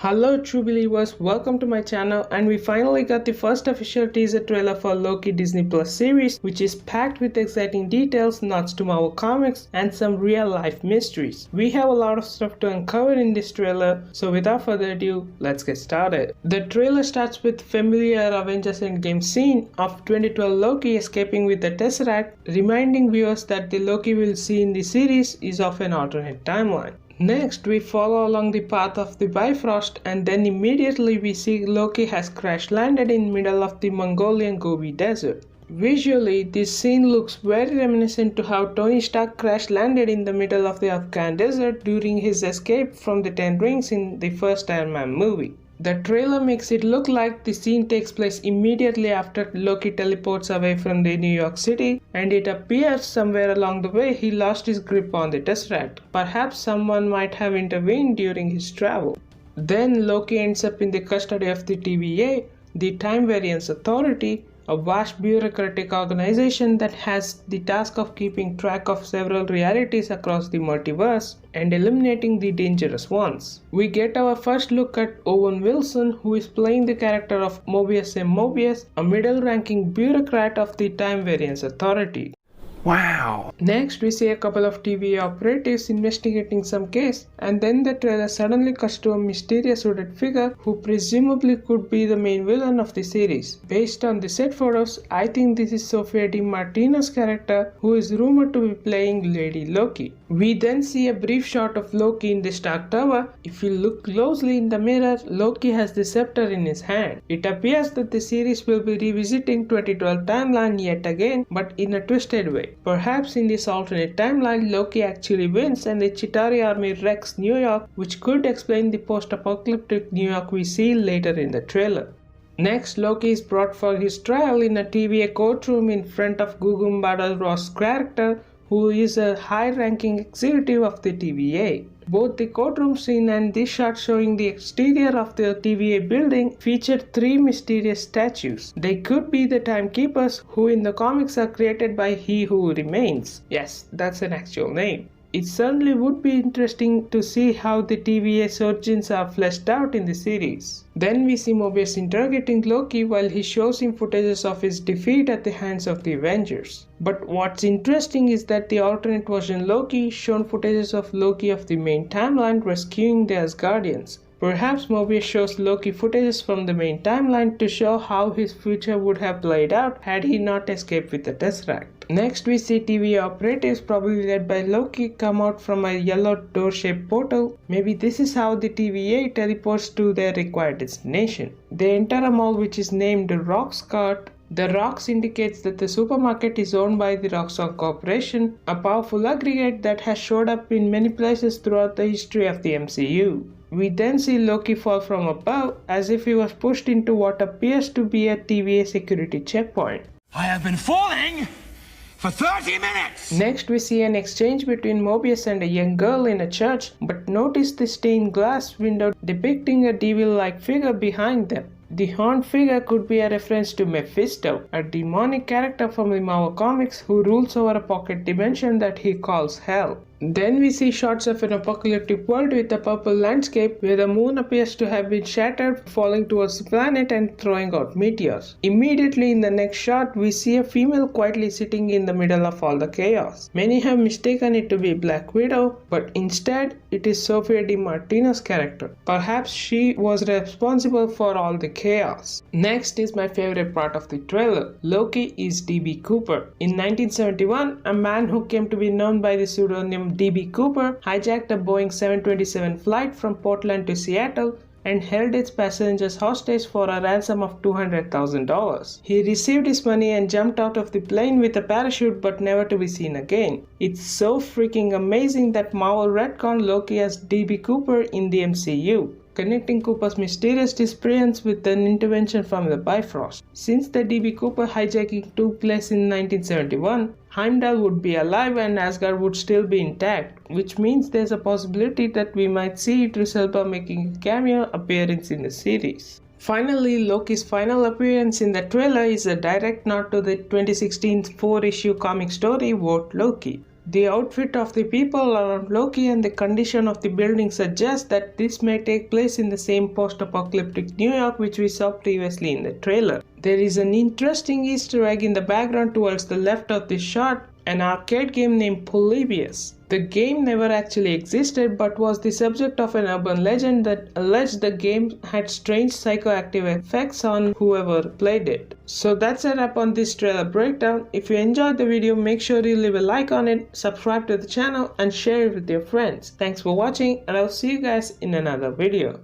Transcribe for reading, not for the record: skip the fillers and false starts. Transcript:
Hello true believers, welcome to my channel, and we finally got the first official teaser trailer for Loki Disney Plus series, which is packed with exciting details, nods to Marvel Comics, and some real life mysteries. We have a lot of stuff to uncover in this trailer, so without further ado, let's get started. The trailer starts with familiar Avengers Endgame scene of 2012 Loki escaping with the Tesseract, reminding viewers that the Loki we'll see in the series is of an alternate timeline. Next, we follow along the path of the Bifrost, and then immediately we see Loki has crash landed in middle of the Mongolian Gobi Desert. Visually, this scene looks very reminiscent to how Tony Stark crash landed in the middle of the Afghan desert during his escape from the Ten Rings in the first Iron Man movie. The trailer makes it look like the scene takes place immediately after Loki teleports away from the New York City, and it appears somewhere along the way he lost his grip on the Tesseract. Perhaps someone might have intervened during his travel. Then Loki ends up in the custody of the TVA, the Time Variance Authority, a vast bureaucratic organization that has the task of keeping track of several realities across the multiverse and eliminating the dangerous ones. We get our first look at Owen Wilson, who is playing the character of Mobius M. Mobius, a middle-ranking bureaucrat of the Time Variance Authority. Wow! Next, we see a couple of TVA operatives investigating some case, and then the trailer suddenly cuts to a mysterious hooded figure who presumably could be the main villain of the series. Based on the set photos, I think this is Sophia Di Martino's character, who is rumored to be playing Lady Loki. We then see a brief shot of Loki in the Stark Tower. If you look closely in the mirror, Loki has the scepter in his hand. It appears that the series will be revisiting 2012 timeline yet again, but in a twisted way. Perhaps in this alternate timeline, Loki actually wins and the Chitauri army wrecks New York, which could explain the post-apocalyptic New York we see later in the trailer. Next, Loki is brought for his trial in a TVA courtroom in front of Gugu Mbatha-Raw's character, who is a high-ranking executive of the TVA. Both the courtroom scene and this shot showing the exterior of the TVA building feature three mysterious statues. They could be the Timekeepers, who in the comics are created by He Who Remains. Yes, that's an actual name. It certainly would be interesting to see how the TVA's origins are fleshed out in the series. Then we see Mobius interrogating Loki while he shows him footages of his defeat at the hands of the Avengers. But what's interesting is that the alternate version Loki shown footages of Loki of the main timeline rescuing the Asgardians. Perhaps Mobius shows Loki footages from the main timeline to show how his future would have played out had he not escaped with the Tesseract. Next, we see TVA operatives, probably led by Loki, come out from a yellow door-shaped portal. Maybe this is how the TVA teleports to their required destination. They enter a mall which is named Roxcart. The Rocks indicates that the supermarket is owned by the Roxxon Corporation, a powerful aggregate that has showed up in many places throughout the history of the MCU. We then see Loki fall from above as if he was pushed into what appears to be a TVA security checkpoint. I have been falling for 30 minutes! Next, we see an exchange between Mobius and a young girl in a church, but notice the stained glass window depicting a devil-like figure behind them. The horned figure could be a reference to Mephisto, a demonic character from the Marvel Comics who rules over a pocket dimension that he calls Hell. Then we see shots of an apocalyptic world with a purple landscape where the moon appears to have been shattered, falling towards the planet and throwing out meteors. Immediately in the next shot, we see a female quietly sitting in the middle of all the chaos. Many have mistaken it to be Black Widow, but instead it is Sophia Di Martino's character. Perhaps she was responsible for all the chaos. Next is my favorite part of the trailer. Loki is D.B. Cooper. In 1971, a man who came to be known by the pseudonym D.B. Cooper hijacked a Boeing 727 flight from Portland to Seattle and held its passengers hostage for a ransom of $200,000. He received his money and jumped out of the plane with a parachute, but never to be seen again. It's so freaking amazing that Marvel retconned Loki as D.B. Cooper in the MCU, connecting Cooper's mysterious disappearance with an intervention from the Bifrost. Since the D.B. Cooper hijacking took place in 1971, Heimdall would be alive and Asgard would still be intact, which means there's a possibility that we might see Idris Elba making a cameo appearance in the series. Finally, Loki's final appearance in the trailer is a direct nod to the 2016 4-issue comic story Vote Loki. The outfit of the people around Loki and the condition of the building suggest that this may take place in the same post-apocalyptic New York which we saw previously in the trailer. There is an interesting Easter egg in the background towards the left of this shot, an arcade game named Polybius. The game never actually existed but was the subject of an urban legend that alleged the game had strange psychoactive effects on whoever played it. So that's a wrap on this trailer breakdown. If you enjoyed the video, make sure you leave a like on it, subscribe to the channel and share it with your friends. Thanks for watching and I'll see you guys in another video.